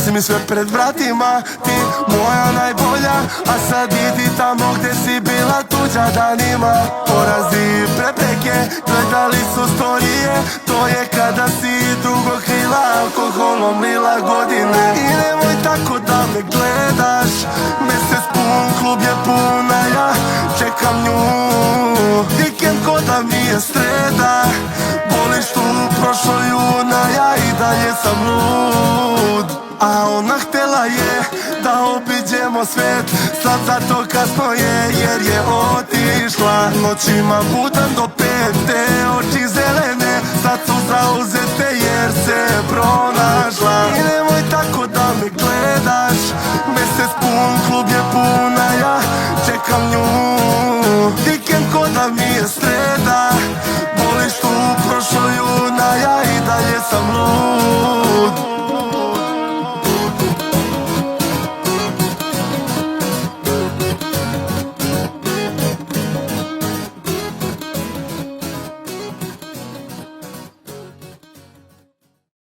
Nosi mi sve pred vratima, ti moja najbolja. A sad idi tamo gdje si bila tuđa danima. Porazi i prepreke, gledali su storije. To je kada si drugo krila, alkoholom lila godine. I nemoj tako da me gledaš, mesec pun, klub je puna, ja čekam nju. Vikend ko da mi je sreda, boliš tu prošlo juna, ja i dalje sam lud. A ona htjela je da obiđemo svet, sad zato kasno je jer je otišla. Noćima budan do 5, te oči zelene sad su zauzete jer se pronašla. I nemoj tako da me gledaš, mesec pun, klub je puna, ja čekam nju. Vikend ko da mi je